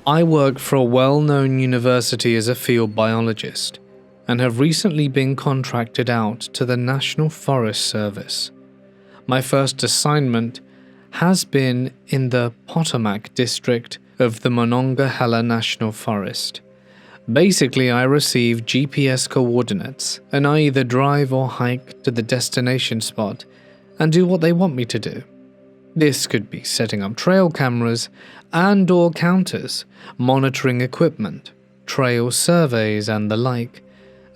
I work for a well-known university as a field biologist and have recently been contracted out to the National Forest Service. My first assignment has been in the Potomac district of the Monongahela National Forest. Basically, I receive GPS coordinates and I either drive or hike to the destination spot and do what they want me to do. This could be setting up trail cameras and/or counters, monitoring equipment, trail surveys and the like,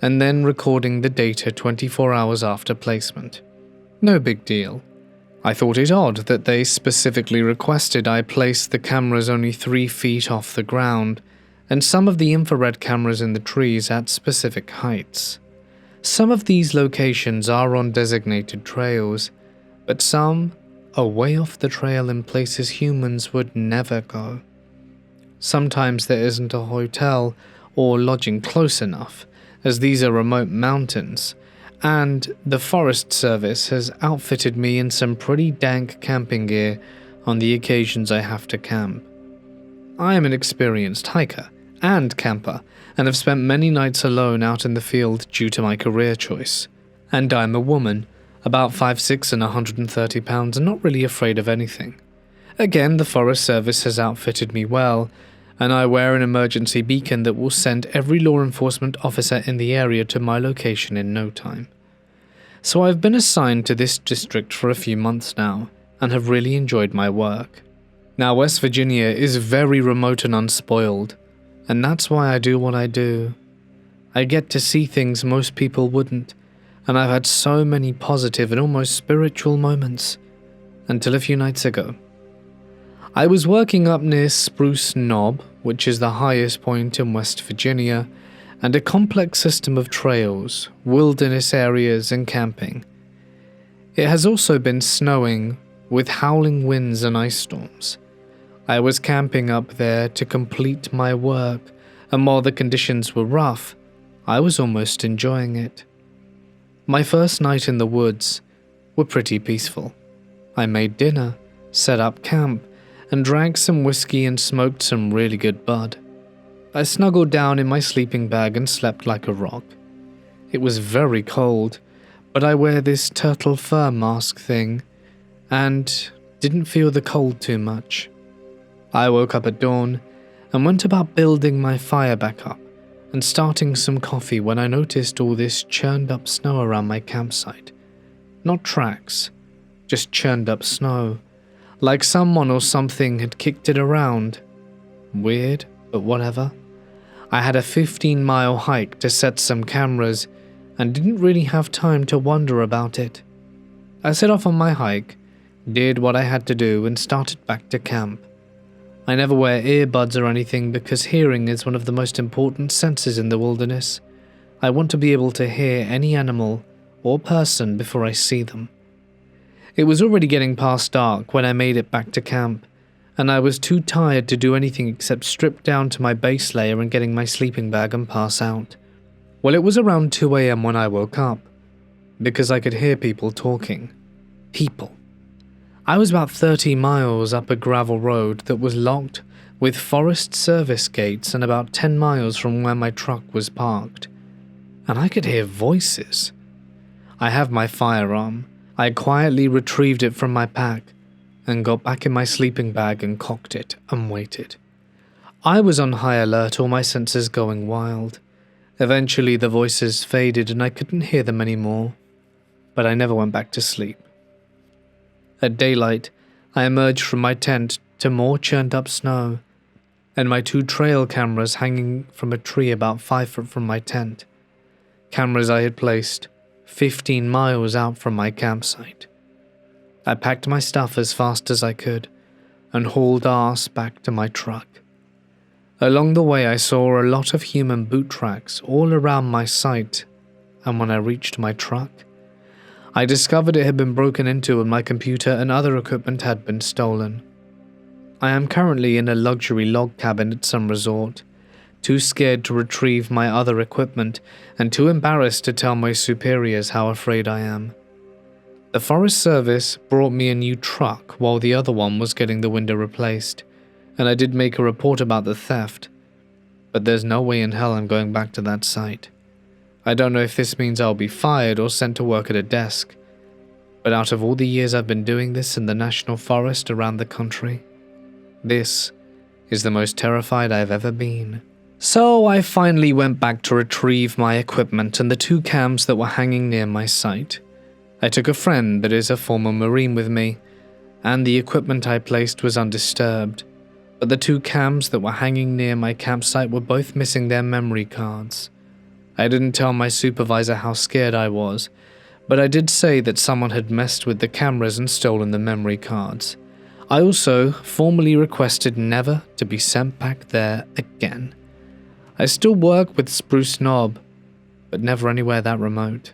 and then recording the data 24 hours after placement. No big deal. I thought it odd that they specifically requested I place the cameras only 3 feet off the ground, and some of the infrared cameras in the trees at specific heights. Some of these locations are on designated trails, but some are way off the trail in places humans would never go. Sometimes there isn't a hotel or lodging close enough, as these are remote mountains, and the Forest Service has outfitted me in some pretty dank camping gear on the occasions I have to camp. I am an experienced hiker and camper, and have spent many nights alone out in the field due to my career choice. And I'm a woman, about 5'6" and 130 pounds, and not really afraid of anything. Again, the Forest Service has outfitted me well, and I wear an emergency beacon that will send every law enforcement officer in the area to my location in no time. So I've been assigned to this district for a few months now, and have really enjoyed my work. Now, West Virginia is very remote and unspoiled, and that's why I do what I do. I get to see things most people wouldn't, and I've had so many positive and almost spiritual moments, until a few nights ago. I was working up near Spruce Knob, which is the highest point in West Virginia, and a complex system of trails, wilderness areas and camping. It has also been snowing, with howling winds and ice storms. I was camping up there to complete my work, and while the conditions were rough, I was almost enjoying it. My first night in the woods were pretty peaceful. I made dinner, set up camp, and drank some whiskey and smoked some really good bud. I snuggled down in my sleeping bag and slept like a rock. It was very cold, but I wear this turtle fur mask thing, and didn't feel the cold too much. I woke up at dawn and went about building my fire back up and starting some coffee when I noticed all this churned up snow around my campsite. Not tracks, just churned up snow, like someone or something had kicked it around. Weird, but whatever. I had a 15-mile hike to set some cameras and didn't really have time to wonder about it. I set off on my hike, did what I had to do, and started back to camp. I never wear earbuds or anything because hearing is one of the most important senses in the wilderness. I want to be able to hear any animal or person before I see them. It was already getting past dark when I made it back to camp, and I was too tired to do anything except strip down to my base layer and getting my sleeping bag and pass out. Well, it was around 2 a.m. when I woke up, because I could hear people talking. People. I was about 30 miles up a gravel road that was locked with Forest Service gates and about 10 miles from where my truck was parked. And I could hear voices. I have my firearm. I quietly retrieved it from my pack and got back in my sleeping bag and cocked it and waited. I was on high alert, all my senses going wild. Eventually the voices faded and I couldn't hear them anymore, but I never went back to sleep. At daylight, I emerged from my tent to more churned up snow, and my 2 trail cameras hanging from a tree about 5 foot from my tent. Cameras I had placed 15 miles out from my campsite. I packed my stuff as fast as I could and hauled ass back to my truck. Along the way I saw a lot of human boot tracks all around my site, and when I reached my truck, I discovered it had been broken into and my computer and other equipment had been stolen. I am currently in a luxury log cabin at some resort, too scared to retrieve my other equipment and too embarrassed to tell my superiors how afraid I am. The Forest Service brought me a new truck while the other one was getting the window replaced, and I did make a report about the theft, but there's no way in hell I'm going back to that site. I don't know if this means I'll be fired or sent to work at a desk, but out of all the years I've been doing this in the national forest around the country, this is the most terrified I've ever been. So I finally went back to retrieve my equipment and the 2 cams that were hanging near my site. I took a friend that is a former Marine with me, and the equipment I placed was undisturbed, but the 2 cams that were hanging near my campsite were both missing their memory cards. I didn't tell my supervisor how scared I was, but I did say that someone had messed with the cameras and stolen the memory cards. I also formally requested never to be sent back there again. I still work with Spruce Knob, but never anywhere that remote.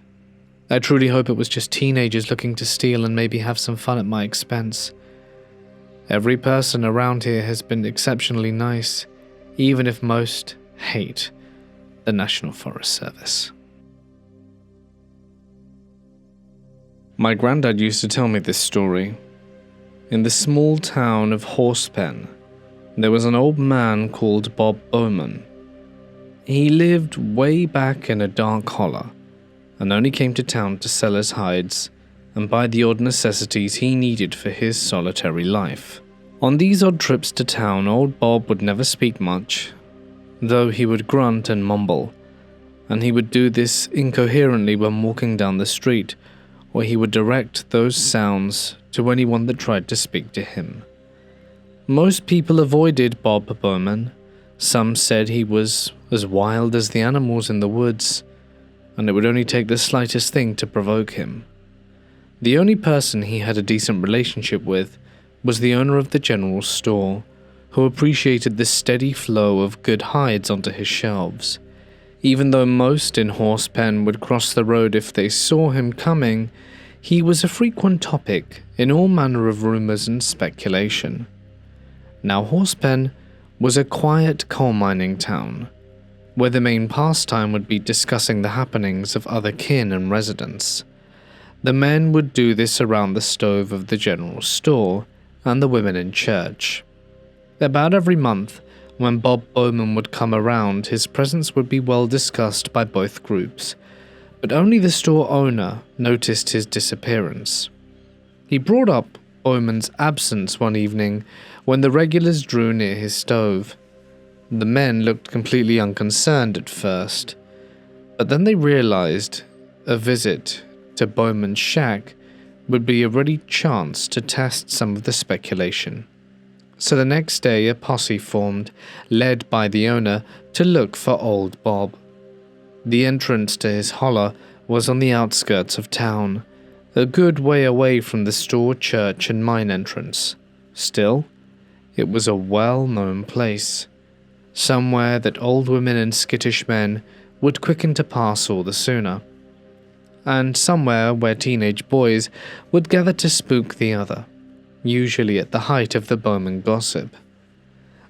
I truly hope it was just teenagers looking to steal and maybe have some fun at my expense. Every person around here has been exceptionally nice, even if most hate the National Forest Service. My granddad used to tell me this story. In the small town of Horsepen, there was an old man called Bob Bowman. He lived way back in a dark hollow, and only came to town to sell his hides and buy the odd necessities he needed for his solitary life. On these odd trips to town, old Bob would never speak much, though he would grunt and mumble, and he would do this incoherently when walking down the street, or he would direct those sounds to anyone that tried to speak to him. Most people avoided Bob Bowman. Some said he was as wild as the animals in the woods, and it would only take the slightest thing to provoke him. The only person he had a decent relationship with was the owner of the general store, who appreciated the steady flow of good hides onto his shelves. Even though most in Horsepen would cross the road if they saw him coming, he was a frequent topic in all manner of rumors and speculation. Now Horsepen was a quiet coal mining town, where the main pastime would be discussing the happenings of other kin and residents. The men would do this around the stove of the general store, and the women in church. About every month, when Bob Bowman would come around, his presence would be well discussed by both groups, but only the store owner noticed his disappearance. He brought up Bowman's absence one evening when the regulars drew near his stove. The men looked completely unconcerned at first, but then they realized a visit to Bowman's shack would be a ready chance to test some of the speculation. So the next day a posse formed, led by the owner, to look for old Bob. The entrance to his hollow was on the outskirts of town, a good way away from the store, church, and mine entrance. Still, it was a well-known place, somewhere that old women and skittish men would quicken to pass all the sooner, and somewhere where teenage boys would gather to spook the other, usually at the height of the Bowman gossip.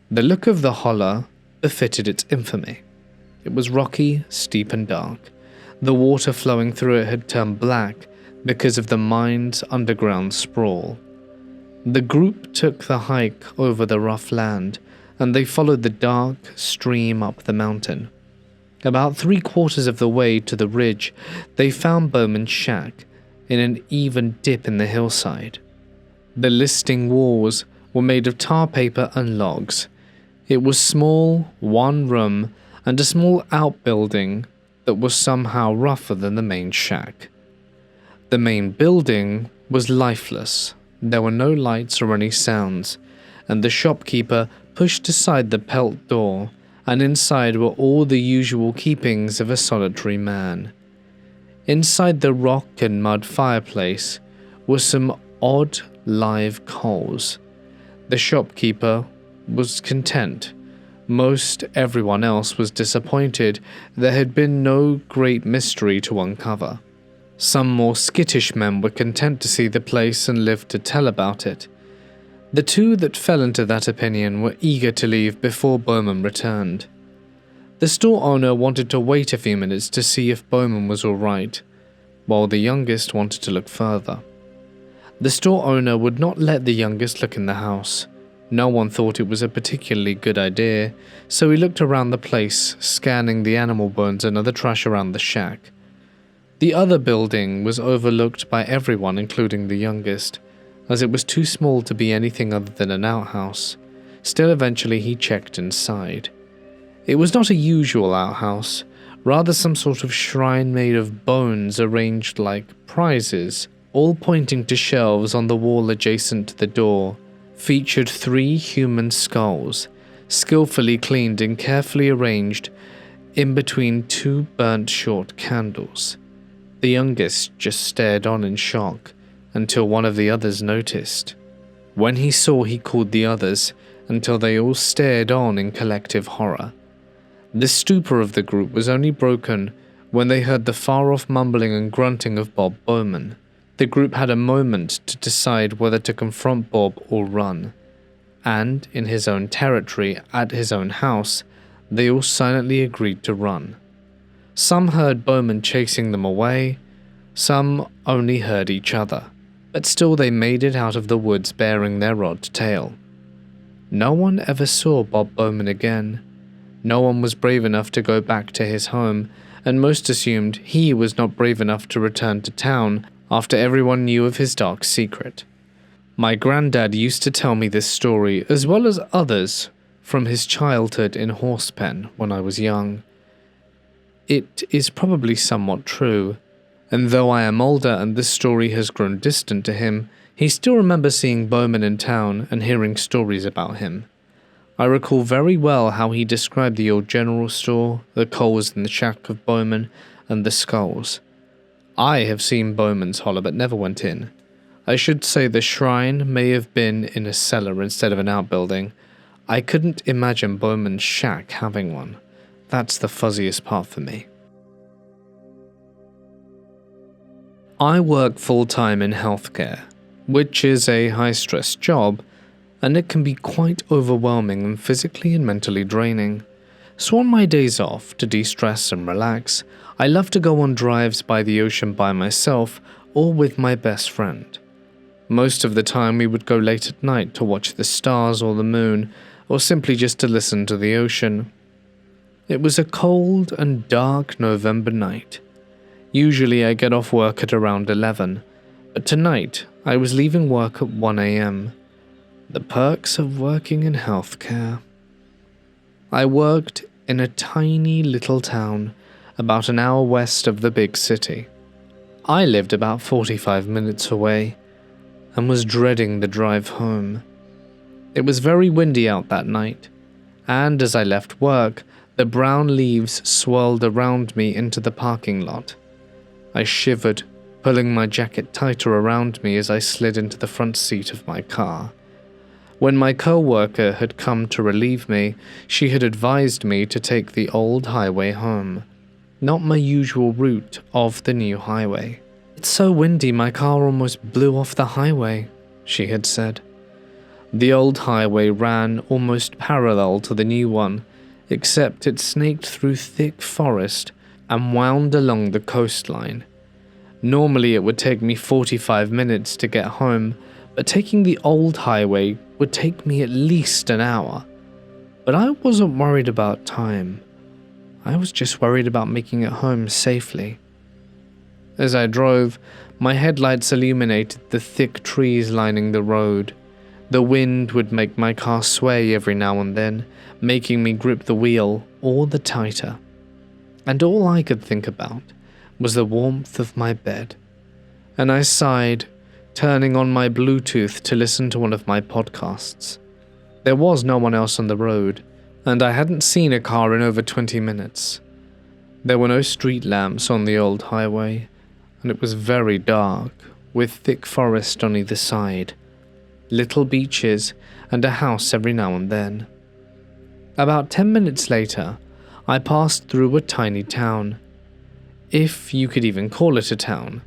The look of the hollow befitted its infamy. It was rocky, steep and dark. The water flowing through it had turned black because of the mine's underground sprawl. The group took the hike over the rough land, and they followed the dark stream up the mountain. About 3/4 of the way to the ridge, they found Bowman's shack in an even dip in the hillside. The listing walls were made of tar paper and logs. It was small, one room, and a small outbuilding that was somehow rougher than the main shack. The main building was lifeless. There were no lights or any sounds, and the shopkeeper pushed aside the pelt door, and inside were all the usual keepings of a solitary man. Inside the rock and mud fireplace were some odd live coals. The shopkeeper was content. Most everyone else was disappointed. There had been no great mystery to uncover. Some more skittish men were content to see the place and live to tell about it. The two that fell into that opinion were eager to leave before Bowman returned. The store owner wanted to wait a few minutes to see if Bowman was all right, while the youngest wanted to look further. The store owner would not let the youngest look in the house. No one thought it was a particularly good idea, so we looked around the place, scanning the animal bones and other trash around the shack. The other building was overlooked by everyone, including the youngest, as it was too small to be anything other than an outhouse. Still, eventually he checked inside. It was not a usual outhouse, rather some sort of shrine made of bones arranged like prizes, all pointing to shelves on the wall adjacent to the door. Featured 3 human skulls, skillfully cleaned and carefully arranged in between 2 burnt short candles. The youngest just stared on in shock until one of the others noticed. When he saw, he called the others until they all stared on in collective horror. The stupor of the group was only broken when they heard the far-off mumbling and grunting of Bob Bowman. The group had a moment to decide whether to confront Bob or run, and in his own territory, at his own house, they all silently agreed to run. Some heard Bowman chasing them away, some only heard each other, but still they made it out of the woods bearing their odd tale. No one ever saw Bob Bowman again. No one was brave enough to go back to his home, and most assumed he was not brave enough to return to town after everyone knew of his dark secret. My granddad used to tell me this story, as well as others, from his childhood in Horsepen when I was young. It is probably somewhat true, and though I am older and this story has grown distant to him, he still remembers seeing Bowman in town and hearing stories about him. I recall very well how he described the old general store, the coals in the shack of Bowman, and the skulls. I have seen Bowman's Hollow but never went in. I should say the shrine may have been in a cellar instead of an outbuilding. I couldn't imagine Bowman's shack having one. That's the fuzziest part for me. I work full-time in healthcare, which is a high-stress job, and it can be quite overwhelming and physically and mentally draining. So on my days off, to de-stress and relax, I love to go on drives by the ocean by myself or with my best friend. Most of the time we would go late at night to watch the stars or the moon, or simply just to listen to the ocean. It was a cold and dark November night. Usually I get off work at around 11, but tonight I was leaving work at 1 a.m. The perks of working in healthcare. I worked in a tiny little town about an hour west of the big city. I lived about 45 minutes away and was dreading the drive home. It was very windy out that night, and as I left work, the brown leaves swirled around me into the parking lot. I shivered, pulling my jacket tighter around me as I slid into the front seat of my car. When my co-worker had come to relieve me, she had advised me to take the old highway home, not my usual route of the new highway. "It's so windy my car almost blew off the highway," she had said. The old highway ran almost parallel to the new one, except it snaked through thick forest and wound along the coastline. Normally it would take me 45 minutes to get home, but taking the old highway would take me at least an hour. But I wasn't worried about time. I was just worried about making it home safely. As I drove, my headlights illuminated the thick trees lining the road. The wind would make my car sway every now and then, making me grip the wheel all the tighter. And all I could think about was the warmth of my bed. And I sighed, turning on my Bluetooth to listen to one of my podcasts. There was no one else on the road, and I hadn't seen a car in over 20 minutes. There were no street lamps on the old highway, and it was very dark, with thick forest on either side, little beaches, and a house every now and then. About 10 minutes later, I passed through a tiny town, if you could even call it a town.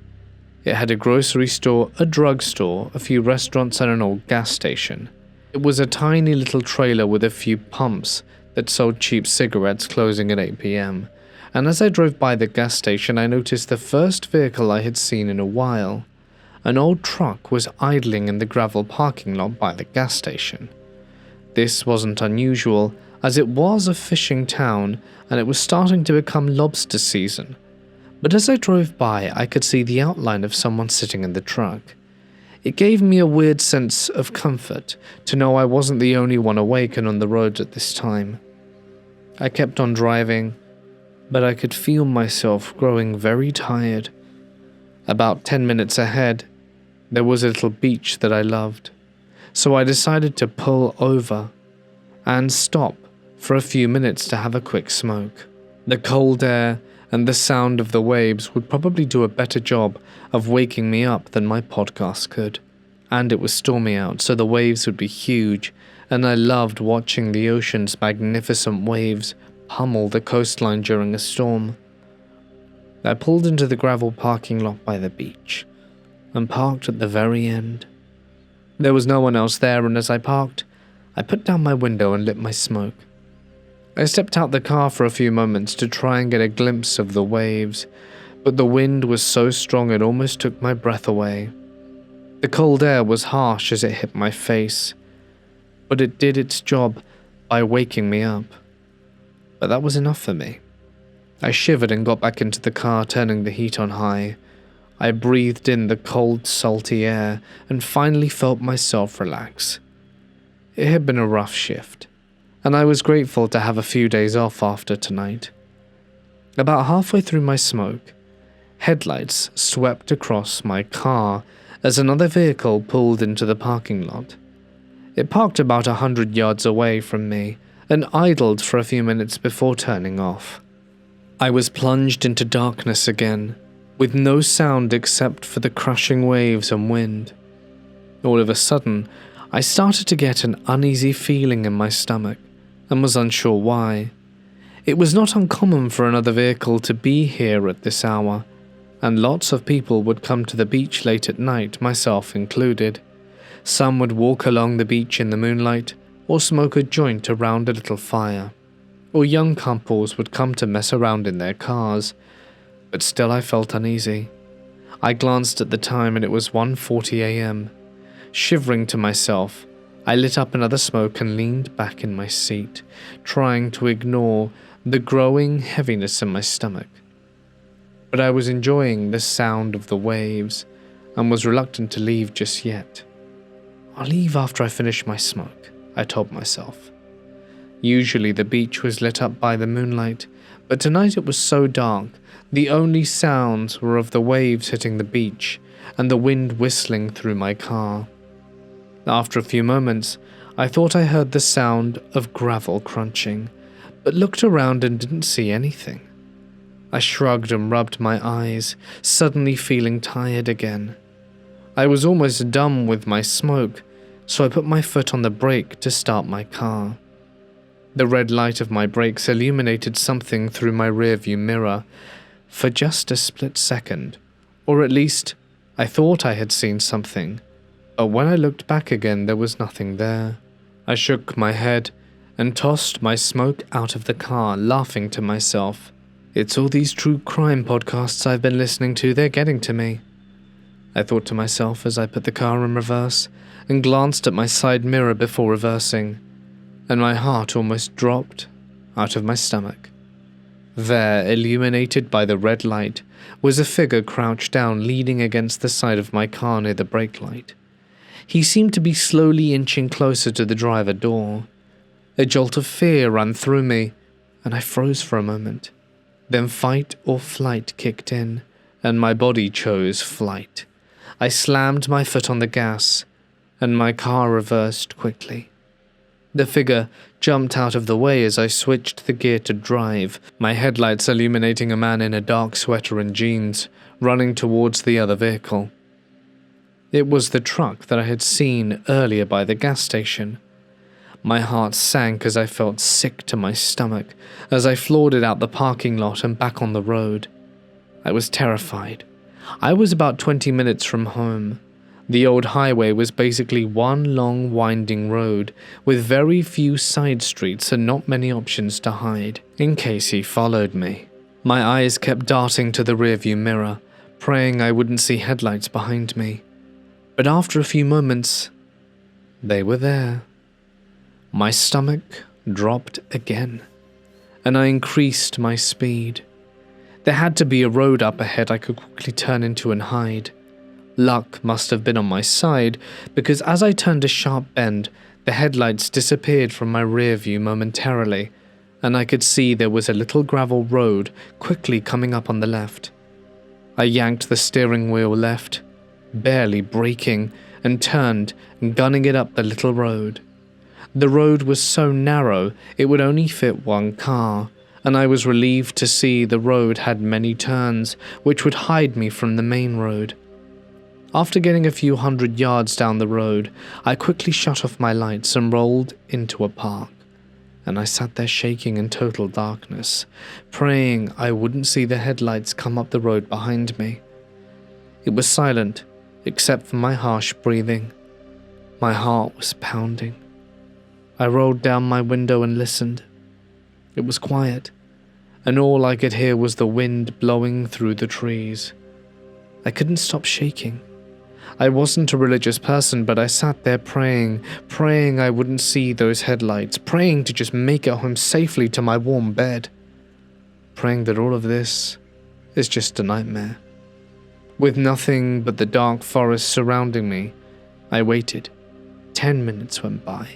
It had a grocery store, a drugstore, a few restaurants, and an old gas station. It was a tiny little trailer with a few pumps that sold cheap cigarettes closing at 8 p.m. And as I drove by the gas station, I noticed the first vehicle I had seen in a while. An old truck was idling in the gravel parking lot by the gas station. This wasn't unusual, as it was a fishing town and it was starting to become lobster season. But as I drove by, I could see the outline of someone sitting in the truck. It gave me a weird sense of comfort to know I wasn't the only one awake and on the roads at this time. I kept on driving, but I could feel myself growing very tired. About 10 minutes ahead, there was a little beach that I loved, so I decided to pull over and stop for a few minutes to have a quick smoke. The cold air and the sound of the waves would probably do a better job of waking me up than my podcast could. And it was stormy out, so the waves would be huge, and I loved watching the ocean's magnificent waves pummel the coastline during a storm. I pulled into the gravel parking lot by the beach and parked at the very end. There was no one else there, and as I parked, I put down my window and lit my smoke. I stepped out the car for a few moments to try and get a glimpse of the waves, but the wind was so strong it almost took my breath away. The cold air was harsh as it hit my face, but it did its job by waking me up. But that was enough for me. I shivered and got back into the car, turning the heat on high. I breathed in the cold, salty air and finally felt myself relax. It had been a rough shift, and I was grateful to have a few days off after tonight. About halfway through my smoke, headlights swept across my car as another vehicle pulled into the parking lot. It parked about 100 yards away from me and idled for a few minutes before turning off. I was plunged into darkness again, with no sound except for the crushing waves and wind. All of a sudden, I started to get an uneasy feeling in my stomach, and was unsure why. It was not uncommon for another vehicle to be here at this hour, and lots of people would come to the beach late at night, myself included. Some would walk along the beach in the moonlight, or smoke a joint around a little fire, or young couples would come to mess around in their cars, but still I felt uneasy. I glanced at the time and it was 1:40 a.m. Shivering to myself, I lit up another smoke and leaned back in my seat, trying to ignore the growing heaviness in my stomach. But I was enjoying the sound of the waves and was reluctant to leave just yet. I'll leave after I finish my smoke, I told myself. Usually the beach was lit up by the moonlight, but tonight it was so dark, the only sounds were of the waves hitting the beach and the wind whistling through my car. After a few moments, I thought I heard the sound of gravel crunching, but looked around and didn't see anything. I shrugged and rubbed my eyes, suddenly feeling tired again. I was almost done with my smoke, so I put my foot on the brake to start my car. The red light of my brakes illuminated something through my rearview mirror for just a split second, or at least I thought I had seen something. But when I looked back again, there was nothing there. I shook my head and tossed my smoke out of the car, laughing to myself. It's all these true crime podcasts I've been listening to, they're getting to me. I thought to myself as I put the car in reverse and glanced at my side mirror before reversing, and my heart almost dropped out of my stomach. There, illuminated by the red light, was a figure crouched down, leaning against the side of my car near the brake light. He seemed to be slowly inching closer to the driver door. A jolt of fear ran through me, and I froze for a moment. Then fight or flight kicked in, and my body chose flight. I slammed my foot on the gas, and my car reversed quickly. The figure jumped out of the way as I switched the gear to drive, my headlights illuminating a man in a dark sweater and jeans, running towards the other vehicle. It was the truck that I had seen earlier by the gas station. My heart sank as I felt sick to my stomach as I floored it out the parking lot and back on the road. I was terrified. I was about 20 minutes from home. The old highway was basically one long winding road with very few side streets and not many options to hide in case he followed me. My eyes kept darting to the rearview mirror, praying I wouldn't see headlights behind me. But after a few moments, they were there. My stomach dropped again, and I increased my speed. There had to be a road up ahead I could quickly turn into and hide. Luck must have been on my side, because as I turned a sharp bend, the headlights disappeared from my rear view momentarily, and I could see there was a little gravel road quickly coming up on the left. I yanked the steering wheel left, barely braking, and turned, gunning it up the little road. The road was so narrow it would only fit one car, and I was relieved to see the road had many turns, which would hide me from the main road. After getting a few 100 yards down the road, I quickly shut off my lights and rolled into a park, and I sat there shaking in total darkness, praying I wouldn't see the headlights come up the road behind me. It was silent, except for my harsh breathing. My heart was pounding. I rolled down my window and listened. It was quiet, and all I could hear was the wind blowing through the trees. I couldn't stop shaking. I wasn't a religious person, but I sat there praying I wouldn't see those headlights, praying to just make it home safely to my warm bed, praying that all of this is just a nightmare. With nothing but the dark forest surrounding me, I waited. 10 minutes went by,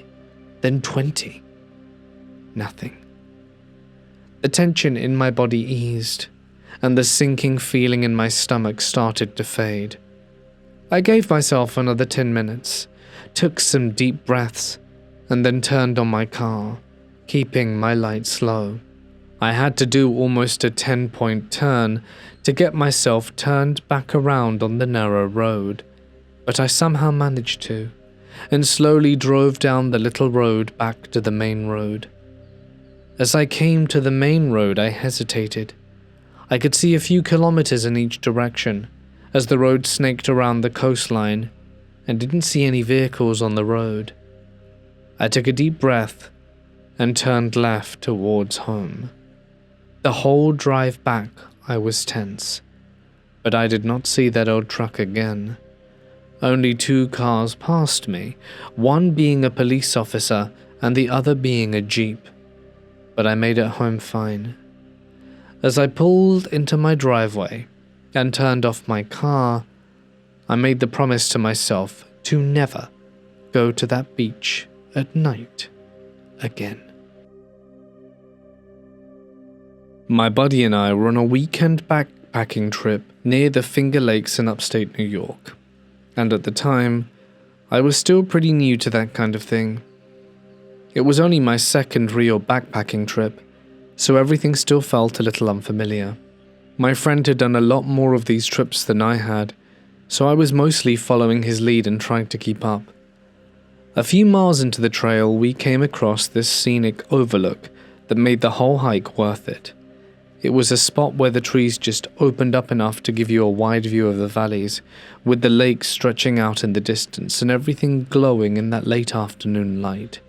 then 20. Nothing. The tension in my body eased, and the sinking feeling in my stomach started to fade. I gave myself another 10 minutes, took some deep breaths, and then turned on my car, keeping my lights low. I had to do almost a 10-point turn to get myself turned back around on the narrow road, but I somehow managed to, and slowly drove down the little road back to the main road. As I came to the main road, I hesitated. I could see a few kilometers in each direction, as the road snaked around the coastline, and didn't see any vehicles on the road. I took a deep breath and turned left towards home. The whole drive back I was tense, but I did not see that old truck again. Only 2 cars passed me, one being a police officer and the other being a jeep, but I made it home fine. As I pulled into my driveway and turned off my car, I made the promise to myself to never go to that beach at night again. My buddy and I were on a weekend backpacking trip near the Finger Lakes in upstate New York, and at the time, I was still pretty new to that kind of thing. It was only my second real backpacking trip, so everything still felt a little unfamiliar. My friend had done a lot more of these trips than I had, so I was mostly following his lead and trying to keep up. A few miles into the trail, we came across this scenic overlook that made the whole hike worth it. It was a spot where the trees just opened up enough to give you a wide view of the valleys, with the lake stretching out in the distance and everything glowing in that late afternoon light.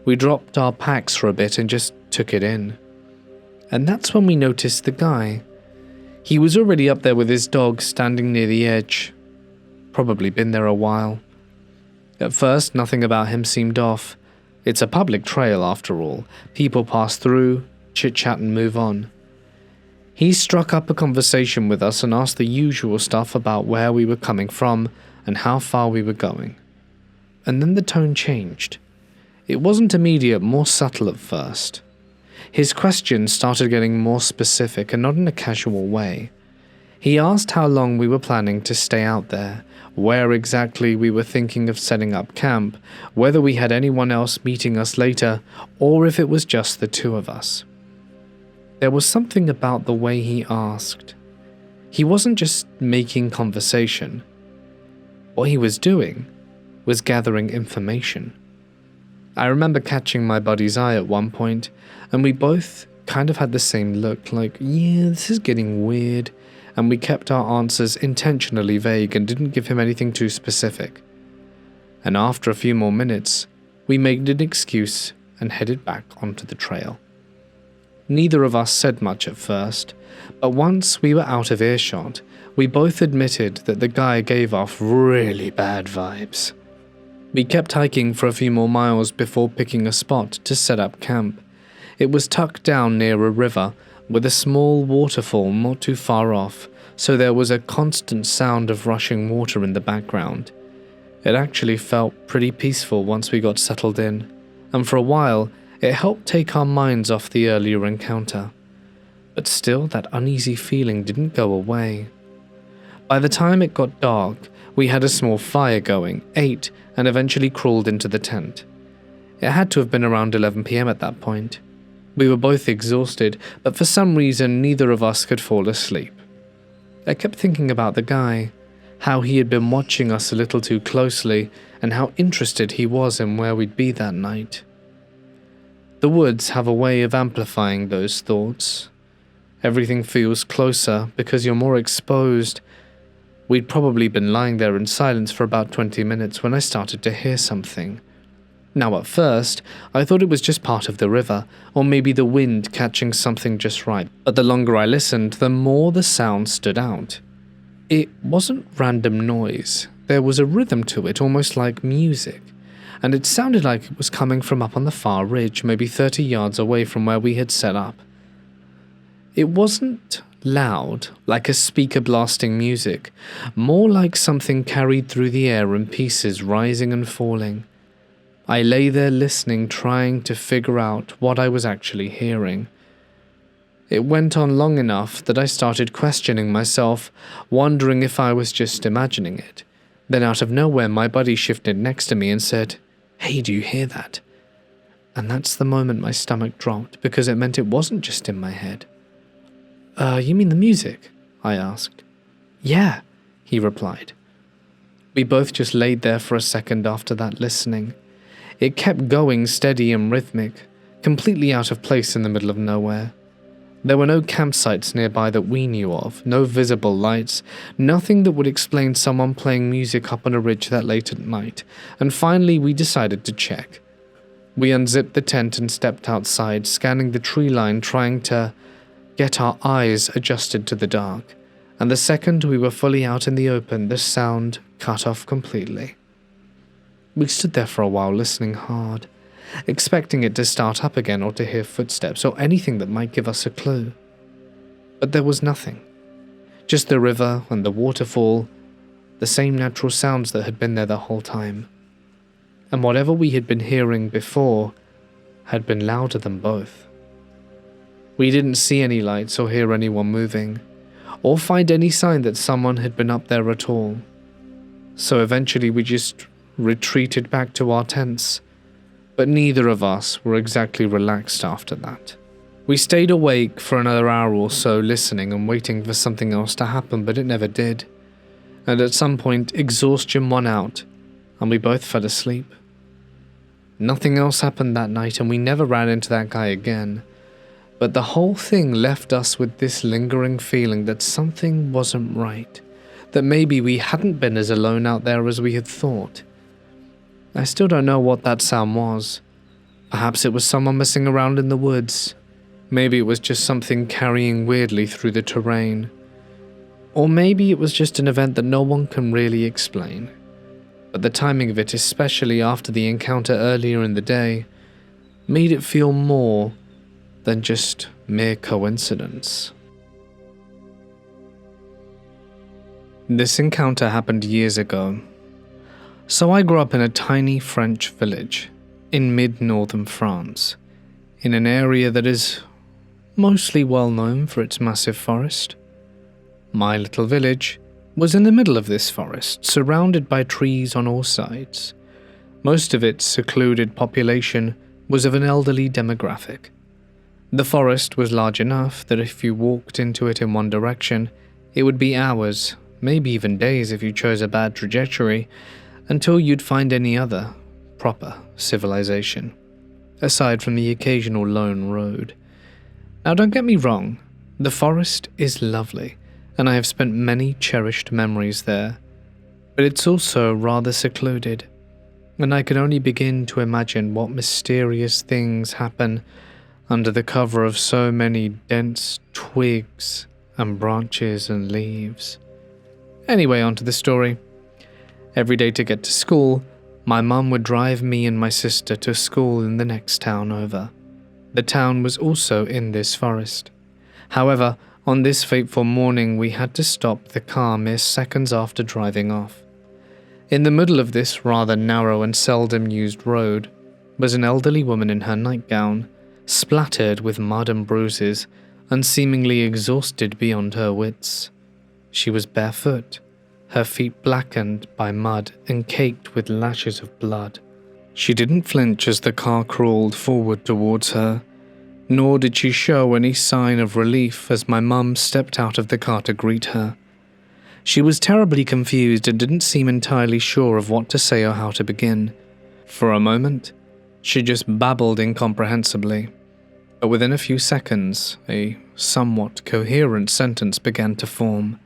We dropped our packs for a bit and just took it in. And that's when we noticed the guy. He was already up there with his dog standing near the edge. Probably been there a while. At first, nothing about him seemed off. It's a public trail after all. People pass through, chit-chat and move on. He struck up a conversation with us and asked the usual stuff about where we were coming from and how far we were going. And then the tone changed. It wasn't immediate, more subtle at first. His questions started getting more specific and not in a casual way. He asked how long we were planning to stay out there, where exactly we were thinking of setting up camp, whether we had anyone else meeting us later, or if it was just the 2 of us. There was something about the way he asked. He wasn't just making conversation. What he was doing was gathering information. I remember catching my buddy's eye at one point, and we both kind of had the same look, like, yeah, this is getting weird, and we kept our answers intentionally vague and didn't give him anything too specific. And after a few more minutes, we made an excuse and headed back onto the trail. Neither of us said much at first, but once we were out of earshot, we both admitted that the guy gave off really bad vibes. We kept hiking for a few more miles before picking a spot to set up camp. It was tucked down near a river with a small waterfall not too far off, so there was a constant sound of rushing water in the background. It actually felt pretty peaceful once we got settled in, and for a while it helped take our minds off the earlier encounter. But still, that uneasy feeling didn't go away. By the time it got dark, we had a small fire going, ate, and eventually crawled into the tent. It had to have been around 11 p.m. at that point. We were both exhausted, but for some reason neither of us could fall asleep. I kept thinking about the guy, how he had been watching us a little too closely, and how interested he was in where we'd be that night. The woods have a way of amplifying those thoughts. Everything feels closer because you're more exposed. We'd probably been lying there in silence for about 20 minutes when I started to hear something. Now at first, I thought it was just part of the river, or maybe the wind catching something just right, but the longer I listened, the more the sound stood out. It wasn't random noise. There was a rhythm to it, almost like music, and it sounded like it was coming from up on the far ridge, maybe 30 yards away from where we had set up. It wasn't loud, like a speaker blasting music, more like something carried through the air in pieces, rising and falling. I lay there listening, trying to figure out what I was actually hearing. It went on long enough that I started questioning myself, wondering if I was just imagining it. Then out of nowhere, my buddy shifted next to me and said, "Hey, do you hear that?" And that's the moment my stomach dropped, because it meant it wasn't just in my head. You mean the music?" I asked. "Yeah," he replied. We both just laid there for a second after that, listening. It kept going steady and rhythmic, completely out of place in the middle of nowhere. There were no campsites nearby that we knew of, no visible lights, nothing that would explain someone playing music up on a ridge that late at night, and finally we decided to check. We unzipped the tent and stepped outside, scanning the tree line, trying to get our eyes adjusted to the dark, and the second we were fully out in the open, the sound cut off completely. We stood there for a while listening hard, expecting it to start up again or to hear footsteps or anything that might give us a clue. But there was nothing. Just the river and the waterfall, the same natural sounds that had been there the whole time. And whatever we had been hearing before had been louder than both. We didn't see any lights or hear anyone moving, or find any sign that someone had been up there at all. So eventually we just retreated back to our tents, but neither of us were exactly relaxed after that. We stayed awake for another hour or so, listening and waiting for something else to happen, but it never did. And at some point, exhaustion won out, and we both fell asleep. Nothing else happened that night, and we never ran into that guy again. But the whole thing left us with this lingering feeling that something wasn't right, that maybe we hadn't been as alone out there as we had thought. I still don't know what that sound was. Perhaps it was someone messing around in the woods. Maybe it was just something carrying weirdly through the terrain. Or maybe it was just an event that no one can really explain. But the timing of it, especially after the encounter earlier in the day, made it feel more than just mere coincidence. This encounter happened years ago. So I grew up in a tiny French village in mid-northern France, in an area that is mostly well known for its massive forest. My little village was in the middle of this forest, surrounded by trees on all sides. Most of its secluded population was of an elderly demographic. The forest was large enough that if you walked into it in one direction, it would be hours, maybe even days if you chose a bad trajectory, until you'd find any other proper civilization, aside from the occasional lone road. Now don't get me wrong, the forest is lovely, and I have spent many cherished memories there, but it's also rather secluded, and I can only begin to imagine what mysterious things happen under the cover of so many dense twigs and branches and leaves. Anyway, on to the story. Every day to get to school, My mum would drive me and my sister to school in the next town over. The town was also in this forest. However, on this fateful morning we had to stop the car mere seconds after driving off. In the middle of this rather narrow and seldom used road was an elderly woman in her nightgown, splattered with mud and bruises, and seemingly exhausted beyond her wits. She was barefoot, her feet blackened by mud and caked with lashes of blood. She didn't flinch as the car crawled forward towards her, nor did she show any sign of relief as my mum stepped out of the car to greet her. She was terribly confused and didn't seem entirely sure of what to say or how to begin. For a moment, she just babbled incomprehensibly, but within a few seconds, a somewhat coherent sentence began to form.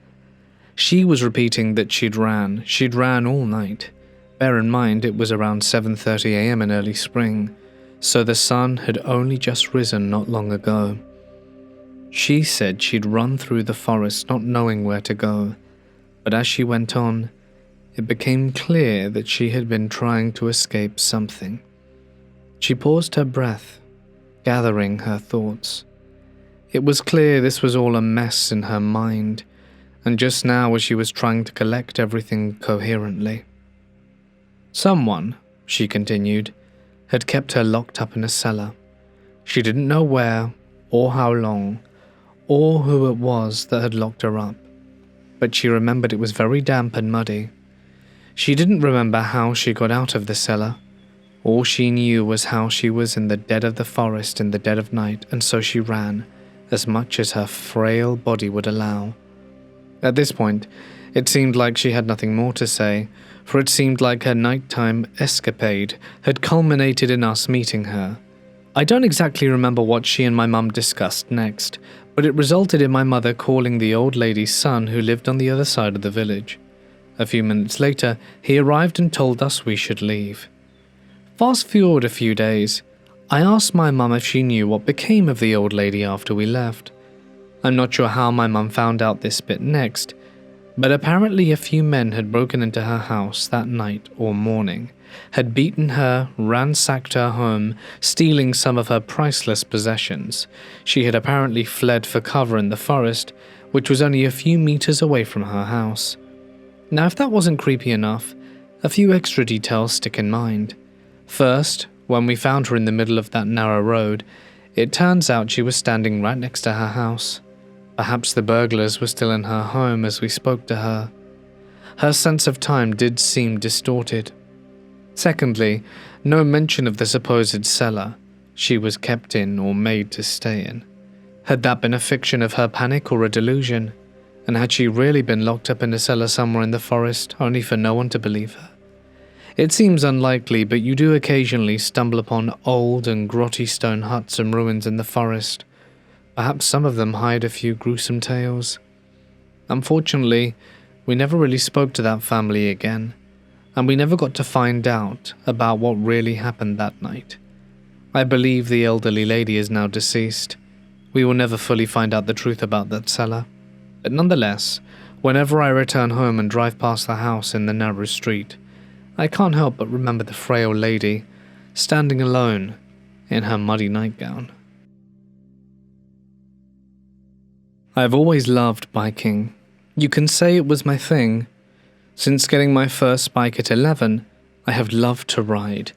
She was repeating that she'd ran all night. Bear in mind it was around 7:30 a.m. in early spring, so the sun had only just risen not long ago. She said she'd run through the forest not knowing where to go, but as she went on, it became clear that she had been trying to escape something. She paused her breath, gathering her thoughts. It was clear this was all a mess in her mind, and just now as she was trying to collect everything coherently. Someone, she continued, had kept her locked up in a cellar. She didn't know where, or how long, or who it was that had locked her up, but she remembered it was very damp and muddy. She didn't remember how she got out of the cellar. All she knew was how she was in the dead of the forest in the dead of night, and so she ran, as much as her frail body would allow. At this point, it seemed like she had nothing more to say, for it seemed like her nighttime escapade had culminated in us meeting her. I don't exactly remember what she and my mum discussed next, but it resulted in my mother calling the old lady's son who lived on the other side of the village. A few minutes later, he arrived and told us we should leave. Fast forward a few days, I asked my mum if she knew what became of the old lady after we left. I'm not sure how my mum found out this bit next, but apparently a few men had broken into her house that night or morning, had beaten her, ransacked her home, stealing some of her priceless possessions. She had apparently fled for cover in the forest, which was only a few meters away from her house. Now, if that wasn't creepy enough, a few extra details stick in mind. First, when we found her in the middle of that narrow road, it turns out she was standing right next to her house. Perhaps the burglars were still in her home as we spoke to her. Her sense of time did seem distorted. Secondly, no mention of the supposed cellar she was kept in or made to stay in. Had that been a fiction of her panic or a delusion? And had she really been locked up in a cellar somewhere in the forest, only for no one to believe her? It seems unlikely, but you do occasionally stumble upon old and grotty stone huts and ruins in the forest. Perhaps some of them hide a few gruesome tales. Unfortunately, we never really spoke to that family again, and we never got to find out about what really happened that night. I believe the elderly lady is now deceased. We will never fully find out the truth about that cellar. But nonetheless, whenever I return home and drive past the house in the narrow street, I can't help but remember the frail lady, standing alone in her muddy nightgown. I've always loved biking. You can say it was my thing. Since getting my first bike at 11, I have loved to ride.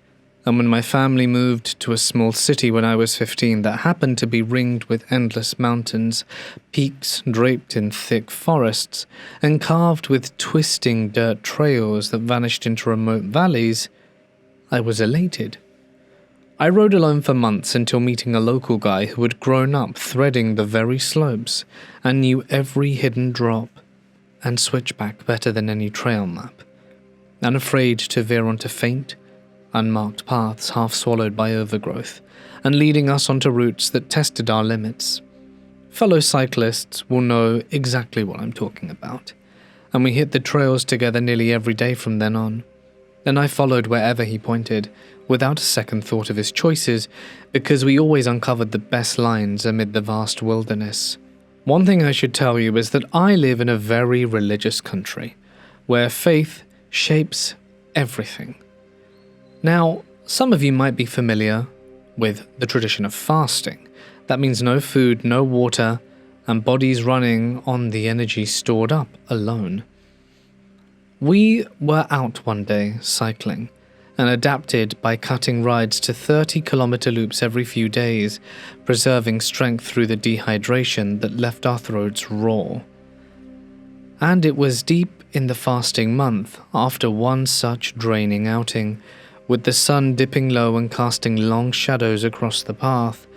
And when my family moved to a small city when I was 15 that happened to be ringed with endless mountains, peaks draped in thick forests, and carved with twisting dirt trails that vanished into remote valleys, I was elated. I rode alone for months until meeting a local guy who had grown up threading the very slopes and knew every hidden drop and switchback better than any trail map, unafraid to veer onto faint, unmarked paths half swallowed by overgrowth, and leading us onto routes that tested our limits. Fellow cyclists will know exactly what I'm talking about, and we hit the trails together nearly every day from then on. And I followed wherever he pointed, without a second thought of his choices, because we always uncovered the best lines amid the vast wilderness. One thing I should tell you is that I live in a very religious country, where faith shapes everything. Now, some of you might be familiar with the tradition of fasting. That means no food, no water, and bodies running on the energy stored up alone. We were out one day cycling and adapted by cutting rides to 30-kilometer loops every few days, preserving strength through the dehydration that left our throats raw. And it was deep in the fasting month after one such draining outing, with the sun dipping low and casting long shadows across the path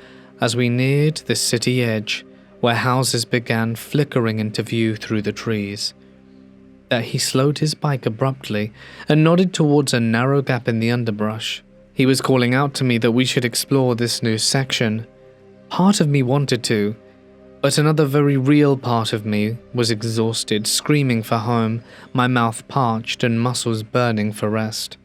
as we neared the city edge where houses began flickering into view through the trees, that he slowed his bike abruptly and nodded towards a narrow gap in the underbrush. He was calling out to me that we should explore this new section. Part of me wanted to, but another very real part of me was exhausted, screaming for home, my mouth parched and muscles burning for rest.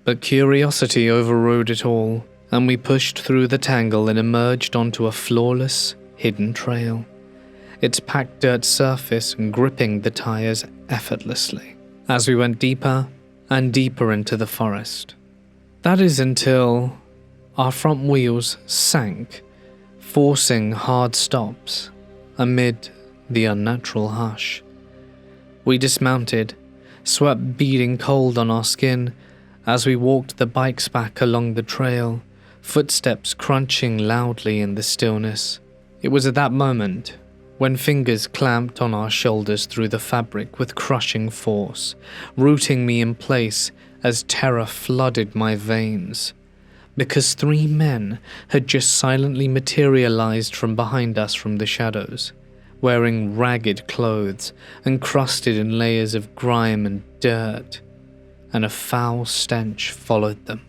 But curiosity overrode it all, and we pushed through the tangle and emerged onto a flawless, hidden trail, its packed dirt surface gripping the tires effortlessly as we went deeper and deeper into the forest. That is until our front wheels sank, forcing hard stops amid the unnatural hush. We dismounted, sweat beating cold on our skin as we walked the bikes back along the trail, footsteps crunching loudly in the stillness. It was at that moment when fingers clamped on our shoulders through the fabric with crushing force, rooting me in place as terror flooded my veins. Because 3 men had just silently materialized from behind us from the shadows, wearing ragged clothes encrusted in layers of grime and dirt, and a foul stench followed them.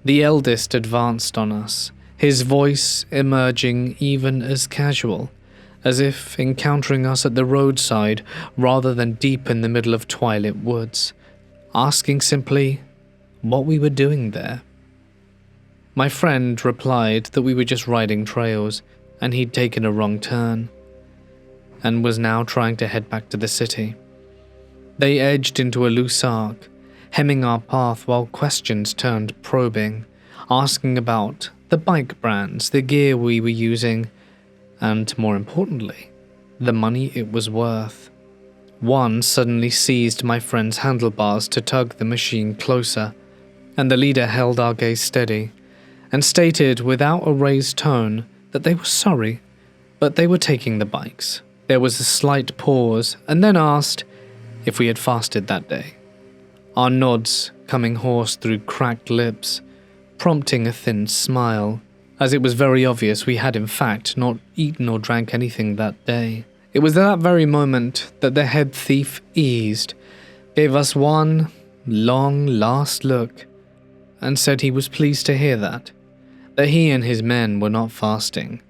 The eldest advanced on us, his voice emerging even as casual, as if encountering us at the roadside rather than deep in the middle of twilit woods, asking simply what we were doing there. My friend replied that we were just riding trails and he'd taken a wrong turn and was now trying to head back to the city. They edged into a loose arc, hemming our path while questions turned probing, asking about the bike brands, the gear we were using, and more importantly, the money it was worth. One suddenly seized my friend's handlebars to tug the machine closer, and the leader held our gaze steady and stated without a raised tone that they were sorry, but they were taking the bikes. There was a slight pause, and then asked if we had fasted that day, our nods coming hoarse through cracked lips, prompting a thin smile, as it was very obvious we had in fact not eaten or drank anything that day. It was at that very moment that the head thief eased, gave us one long last look, and said he was pleased to hear that he and his men were not fasting,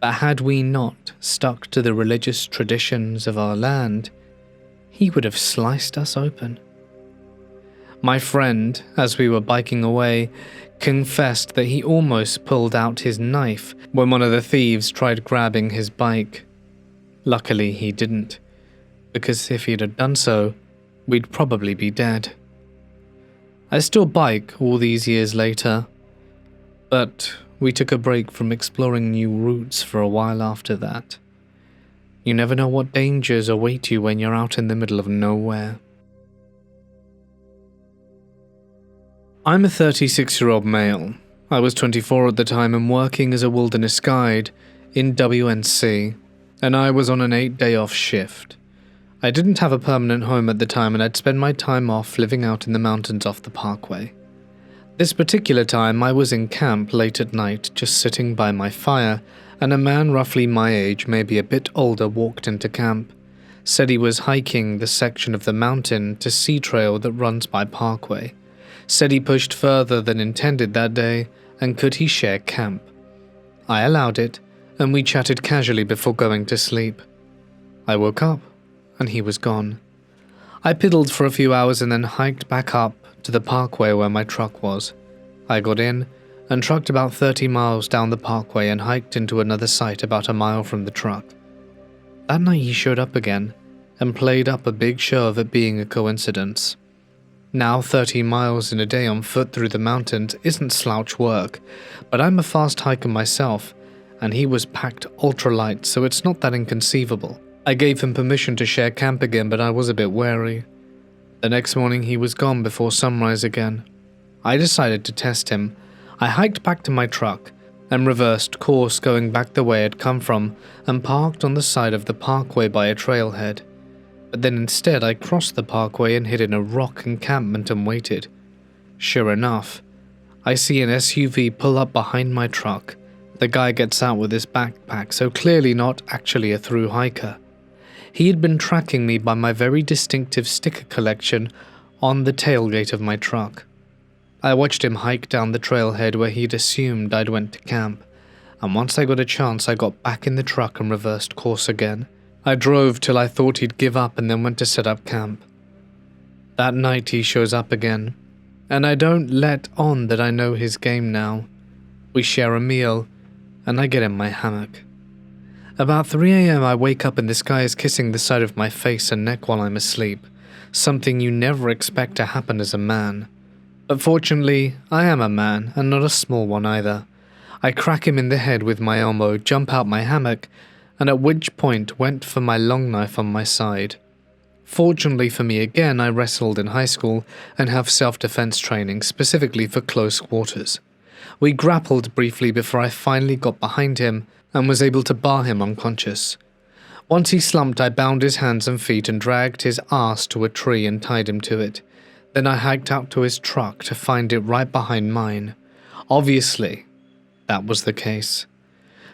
but had we not stuck to the religious traditions of our land, he would have sliced us open. My friend, as we were biking away, confessed that he almost pulled out his knife when one of the thieves tried grabbing his bike. Luckily he didn't, because if he'd have done so, we'd probably be dead. I still bike all these years later, but we took a break from exploring new routes for a while after that. You never know what dangers await you when you're out in the middle of nowhere. I'm a 36-year-old male. I was 24 at the time and working as a wilderness guide in WNC, and I was on an 8-day off shift. I didn't have a permanent home at the time and I'd spend my time off living out in the mountains off the parkway. This particular time I was in camp late at night just sitting by my fire, and a man roughly my age, maybe a bit older, walked into camp, said he was hiking the section of the mountain to sea trail that runs by parkway, said he pushed further than intended that day and could he share camp. I allowed it and we chatted casually before going to sleep. I woke up and he was gone. I piddled for a few hours and then hiked back up to the parkway where my truck was. I got in and trucked about 30 miles down the parkway and hiked into another site about a mile from the truck. That night he showed up again and played up a big show of it being a coincidence. Now 30 miles in a day on foot through the mountains isn't slouch work, but I'm a fast hiker myself, and he was packed ultralight, so it's not that inconceivable. I gave him permission to share camp again, but I was a bit wary. The next morning he was gone before sunrise again. I decided to test him. I hiked back to my truck and reversed course going back the way I'd come from and parked on the side of the parkway by a trailhead. But then instead I crossed the parkway and hid in a rock encampment and waited. Sure enough, I see an SUV pull up behind my truck. The guy gets out with his backpack, so clearly not actually a through hiker. He had been tracking me by my very distinctive sticker collection on the tailgate of my truck. I watched him hike down the trailhead where he'd assumed I'd went to camp, and once I got a chance I got back in the truck and reversed course again. I drove till I thought he'd give up and then went to set up camp. That night he shows up again, and I don't let on that I know his game now. We share a meal, and I get in my hammock. About 3 a.m. I wake up and this guy is kissing the side of my face and neck while I'm asleep, something you never expect to happen as a man. But fortunately, I am a man, and not a small one either. I crack him in the head with my elbow, jump out my hammock, and at which point went for my long knife on my side. Fortunately for me again, I wrestled in high school and have self-defense training specifically for close quarters. We grappled briefly before I finally got behind him and was able to bar him unconscious. Once he slumped, I bound his hands and feet and dragged his ass to a tree and tied him to it. Then I hiked out to his truck to find it right behind mine. Obviously, that was the case.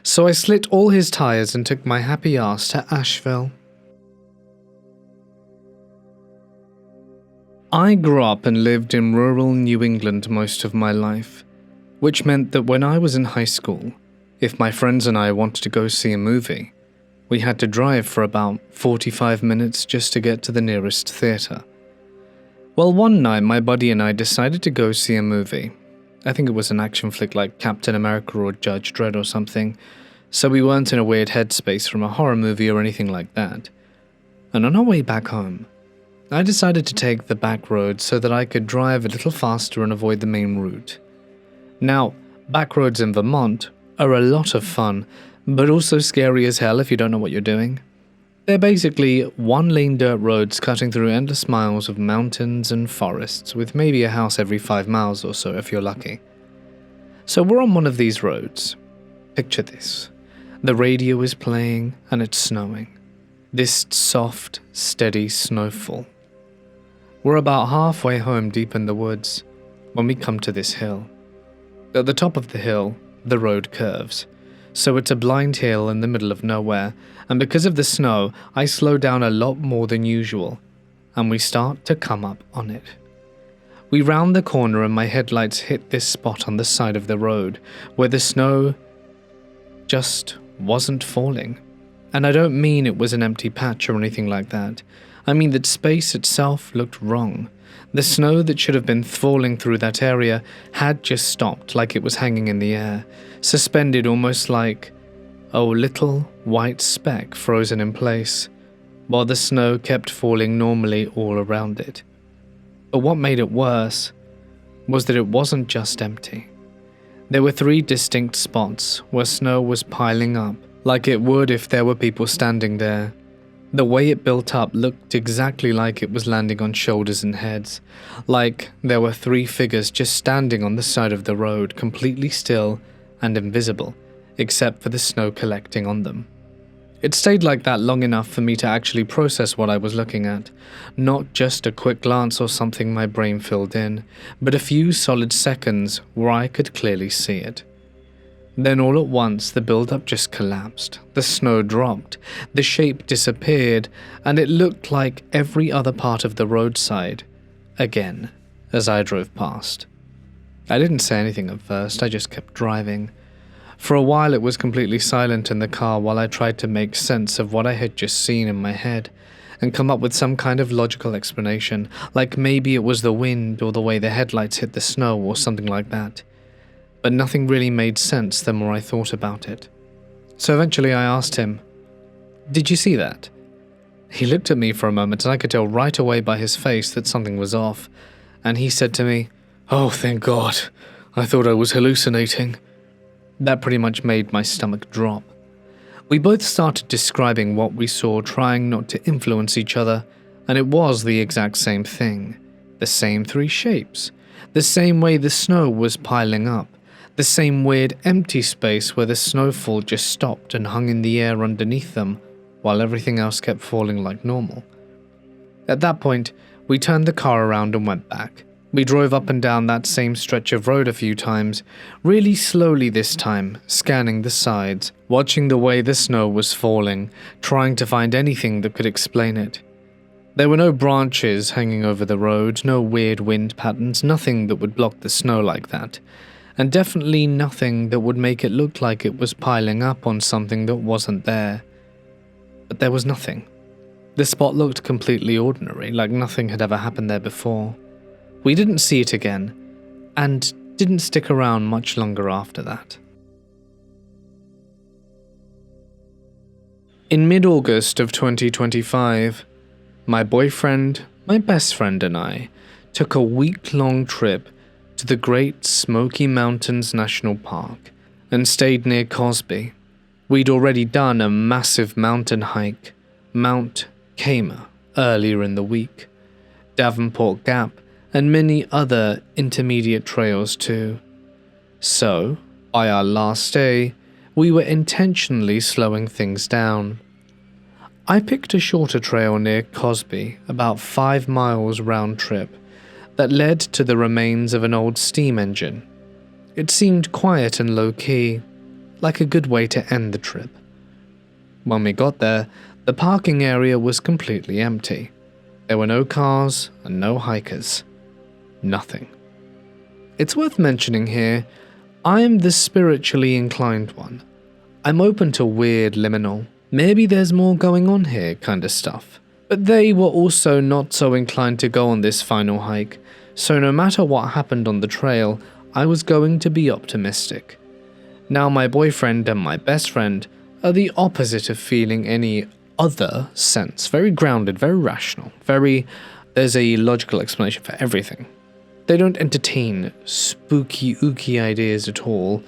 So I slit all his tires and took my happy ass to Asheville. I grew up and lived in rural New England most of my life, which meant that when I was in high school, if my friends and I wanted to go see a movie, we had to drive for about 45 minutes just to get to the nearest theatre. Well, one night my buddy and I decided to go see a movie. I think it was an action flick like Captain America or Judge Dredd or something, so we weren't in a weird headspace from a horror movie or anything like that. And on our way back home, I decided to take the back road so that I could drive a little faster and avoid the main route. Now, back roads in Vermont are a lot of fun, but also scary as hell if you don't know what you're doing. They're basically one-lane dirt roads cutting through endless miles of mountains and forests, with maybe a house every 5 miles or so if you're lucky. So we're on one of these roads. Picture this. The radio is playing and it's snowing. This soft, steady snowfall. We're about halfway home deep in the woods when we come to this hill. At the top of the hill, the road curves. So it's a blind hill in the middle of nowhere, and because of the snow, I slow down a lot more than usual, and we start to come up on it. We round the corner and my headlights hit this spot on the side of the road, where the snow just wasn't falling. And I don't mean it was an empty patch or anything like that. I mean that space itself looked wrong. The snow that should have been falling through that area had just stopped, like it was hanging in the air, suspended almost like a little white speck frozen in place, while the snow kept falling normally all around it. But what made it worse was that it wasn't just empty. There were 3 distinct spots where snow was piling up, like it would if there were people standing there. The way it built up looked exactly like it was landing on shoulders and heads, like there were 3 figures just standing on the side of the road, completely still and invisible, except for the snow collecting on them. It stayed like that long enough for me to actually process what I was looking at, not just a quick glance or something my brain filled in, but a few solid seconds where I could clearly see it. Then all at once the build-up just collapsed, the snow dropped, the shape disappeared, and it looked like every other part of the roadside, again, as I drove past. I didn't say anything at first, I just kept driving. For a while it was completely silent in the car while I tried to make sense of what I had just seen in my head, and come up with some kind of logical explanation, like maybe it was the wind or the way the headlights hit the snow or something like that. But nothing really made sense the more I thought about it. So eventually I asked him, "Did you see that?" He looked at me for a moment and I could tell right away by his face that something was off, and he said to me, "Oh, thank God, I thought I was hallucinating." That pretty much made my stomach drop. We both started describing what we saw, trying not to influence each other, and it was the exact same thing. The same three shapes. The same way the snow was piling up. The same weird empty space where the snowfall just stopped and hung in the air underneath them, while everything else kept falling like normal. At that point, we turned the car around and went back. We drove up and down that same stretch of road a few times, really slowly this time, scanning the sides, watching the way the snow was falling, trying to find anything that could explain it. There were no branches hanging over the road, no weird wind patterns, nothing that would block the snow like that, and definitely nothing that would make it look like it was piling up on something that wasn't there. But there was nothing. The spot looked completely ordinary, like nothing had ever happened there before. We didn't see it again, and didn't stick around much longer after that. In mid-August of 2025, my boyfriend, my best friend and I took a week-long trip to the Great Smoky Mountains National Park and stayed near Cosby. We'd already done a massive mountain hike, Mount Kamer, earlier in the week, Davenport Gap, and many other intermediate trails too. So, by our last day, we were intentionally slowing things down. I picked a shorter trail near Cosby, about 5 miles round trip, that led to the remains of an old steam engine. It seemed quiet and low-key, like a good way to end the trip. When we got there, the parking area was completely empty. There were no cars and no hikers. Nothing. It's worth mentioning here, I am the spiritually inclined one. I'm open to weird liminal, maybe there's more going on here kind of stuff. But they were also not so inclined to go on this final hike, so no matter what happened on the trail, I was going to be optimistic. Now my boyfriend and my best friend are the opposite of feeling any other sense, very grounded, very rational, there's a logical explanation for everything. They don't entertain spooky, ooky ideas at all.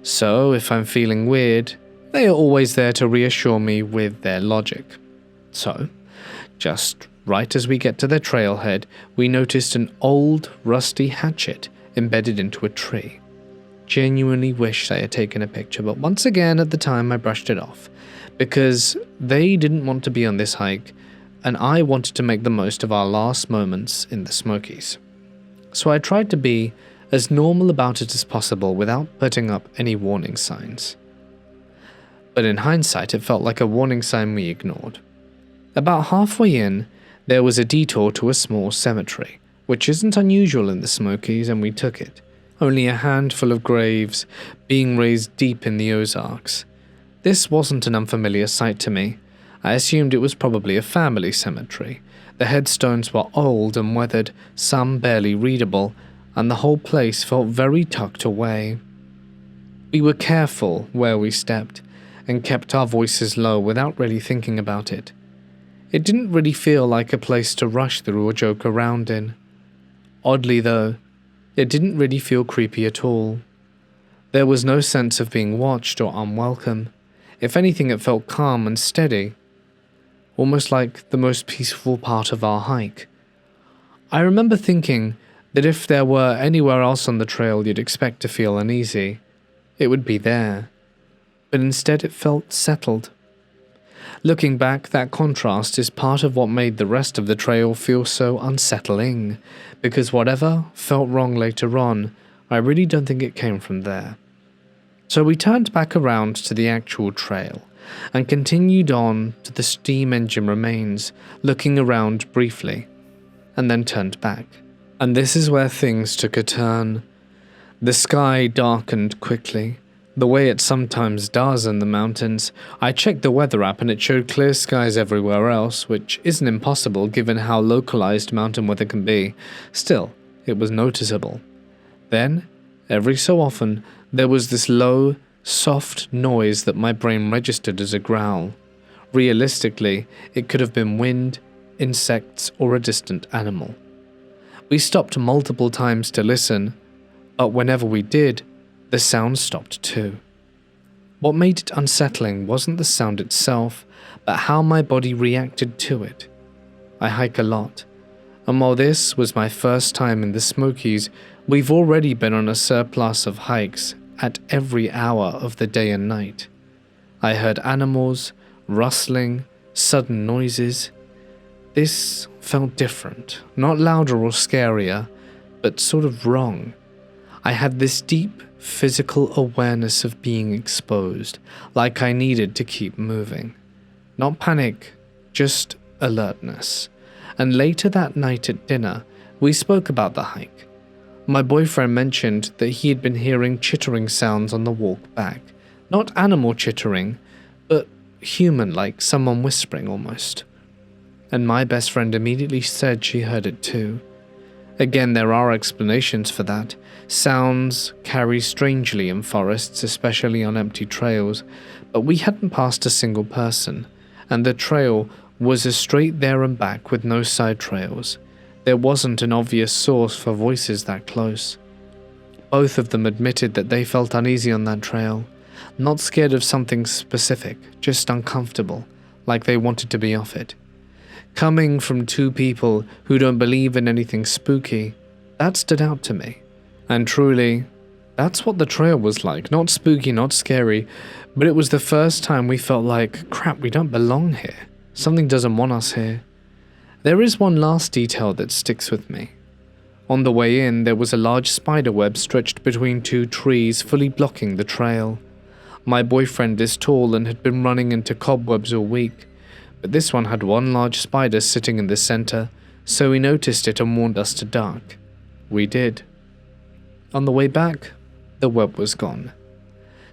So, if I'm feeling weird, they are always there to reassure me with their logic. So, just right as we get to the trailhead, we noticed an old, rusty hatchet embedded into a tree. Genuinely wish I had taken a picture, but once again at the time I brushed it off, because they didn't want to be on this hike, and I wanted to make the most of our last moments in the Smokies. So I tried to be as normal about it as possible without putting up any warning signs. But in hindsight, it felt like a warning sign we ignored. About halfway in, there was a detour to a small cemetery, which isn't unusual in the Smokies, and we took it. Only a handful of graves being raised deep in the Ozarks. This wasn't an unfamiliar sight to me. I assumed it was probably a family cemetery. The headstones were old and weathered, some barely readable, and the whole place felt very tucked away. We were careful where we stepped, and kept our voices low without really thinking about it. It didn't really feel like a place to rush through or joke around in. Oddly though, it didn't really feel creepy at all. There was no sense of being watched or unwelcome. If anything, it felt calm and steady, almost like the most peaceful part of our hike. I remember thinking that if there were anywhere else on the trail you'd expect to feel uneasy, it would be there. But instead it felt settled. Looking back, that contrast is part of what made the rest of the trail feel so unsettling, because whatever felt wrong later on, I really don't think it came from there. So we turned back around to the actual trail, and continued on to the steam engine remains, looking around briefly, and then turned back. And this is where things took a turn. The sky darkened quickly, the way it sometimes does in the mountains. I checked the weather app and it showed clear skies everywhere else, which isn't impossible given how localized mountain weather can be. Still, it was noticeable. Then, every so often, there was this low, soft noise that my brain registered as a growl. Realistically, it could have been wind, insects, or a distant animal. We stopped multiple times to listen, but whenever we did, the sound stopped too. What made it unsettling wasn't the sound itself, but how my body reacted to it. I hike a lot, and while this was my first time in the Smokies, we've already been on a surplus of hikes at every hour of the day and night. I heard animals, rustling, sudden noises. This felt different, not louder or scarier, but sort of wrong. I had this deep physical awareness of being exposed, like I needed to keep moving. Not panic, just alertness. And later that night at dinner, we spoke about the hike. My boyfriend mentioned that he had been hearing chittering sounds on the walk back. Not animal chittering, but human, like someone whispering almost. And my best friend immediately said she heard it too. Again, there are explanations for that. Sounds carry strangely in forests, especially on empty trails, but we hadn't passed a single person, and the trail was a straight there and back with no side trails. There wasn't an obvious source for voices that close. Both of them admitted that they felt uneasy on that trail, not scared of something specific, just uncomfortable, like they wanted to be off it. Coming from two people who don't believe in anything spooky, that stood out to me. And truly, that's what the trail was like. Not spooky, not scary, but it was the first time we felt like, crap, we don't belong here. Something doesn't want us here. There is one last detail that sticks with me. On the way in, there was a large spider web stretched between two trees, fully blocking the trail. My boyfriend is tall and had been running into cobwebs all week, but this one had one large spider sitting in the center, so he noticed it and warned us to duck. We did. On the way back, the web was gone.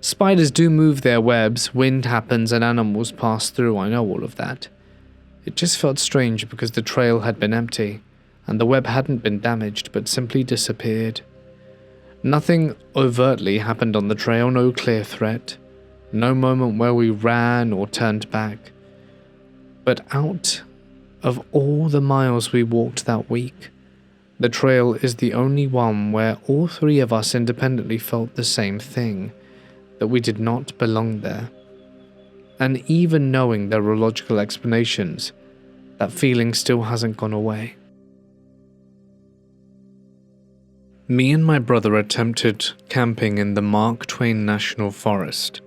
Spiders do move their webs, wind happens and animals pass through, I know all of that. It just felt strange because the trail had been empty, and the web hadn't been damaged but simply disappeared. Nothing overtly happened on the trail, no clear threat, no moment where we ran or turned back. But out of all the miles we walked that week, the trail is the only one where all three of us independently felt the same thing, that we did not belong there. And even knowing there are logical explanations, that feeling still hasn't gone away. Me and my brother attempted camping in the Mark Twain National Forest,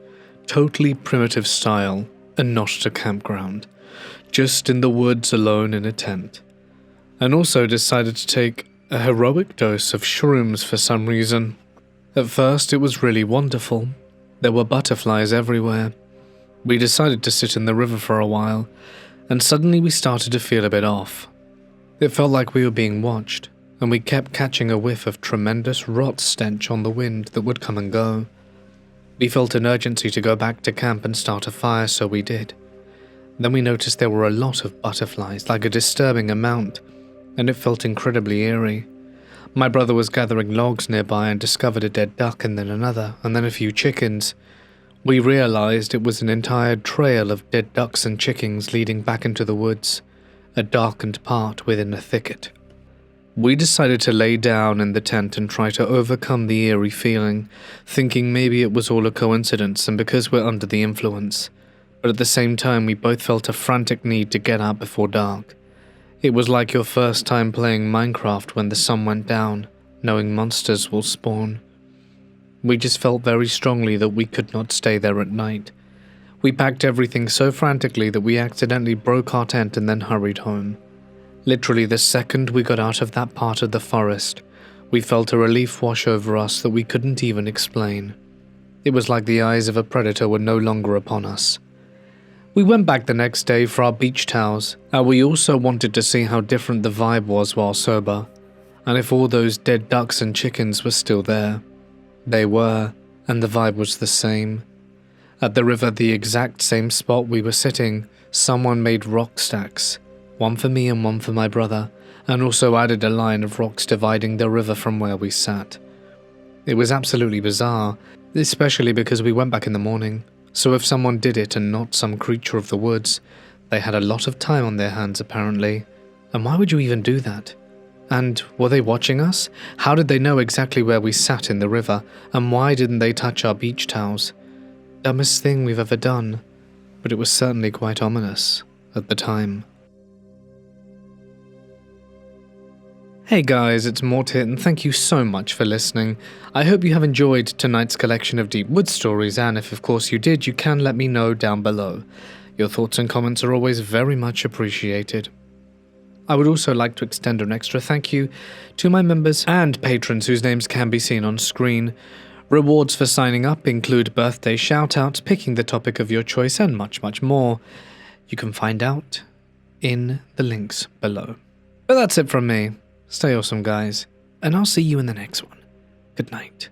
totally primitive style and not at a campground, just in the woods alone in a tent, and also decided to take a heroic dose of shrooms for some reason. At first it was really wonderful. There were butterflies everywhere. We decided to sit in the river for a while, and suddenly we started to feel a bit off. It felt like we were being watched, and we kept catching a whiff of tremendous rot stench on the wind that would come and go. We felt an urgency to go back to camp and start a fire, so we did. Then we noticed there were a lot of butterflies, like a disturbing amount, and it felt incredibly eerie. My brother was gathering logs nearby and discovered a dead duck and then another, and then a few chickens. We realized it was an entire trail of dead ducks and chickens leading back into the woods, a darkened part within a thicket. We decided to lay down in the tent and try to overcome the eerie feeling, thinking maybe it was all a coincidence and because we're under the influence. But at the same time, we both felt a frantic need to get out before dark. It was like your first time playing Minecraft when the sun went down, knowing monsters will spawn. We just felt very strongly that we could not stay there at night. We packed everything so frantically that we accidentally broke our tent and then hurried home. Literally the second we got out of that part of the forest, we felt a relief wash over us that we couldn't even explain. It was like the eyes of a predator were no longer upon us. We went back the next day for our beach towels, and we also wanted to see how different the vibe was while sober, and if all those dead ducks and chickens were still there. They were, and the vibe was the same. At the river, the exact same spot we were sitting, someone made rock stacks, one for me and one for my brother, and also added a line of rocks dividing the river from where we sat. It was absolutely bizarre, especially because we went back in the morning. So if someone did it and not some creature of the woods, they had a lot of time on their hands apparently. And why would you even do that? And were they watching us? How did they know exactly where we sat in the river, and why didn't they touch our beach towels? Dumbest thing we've ever done, but it was certainly quite ominous at the time. Hey guys, it's Mort here, and thank you so much for listening. I hope you have enjoyed tonight's collection of Deep Woods stories, and if of course you did, you can let me know down below. Your thoughts and comments are always very much appreciated. I would also like to extend an extra thank you to my members and patrons whose names can be seen on screen. Rewards for signing up include birthday shoutouts, picking the topic of your choice, and much more. You can find out in the links below. But that's it from me. Stay awesome, guys, and I'll see you in the next one. Good night.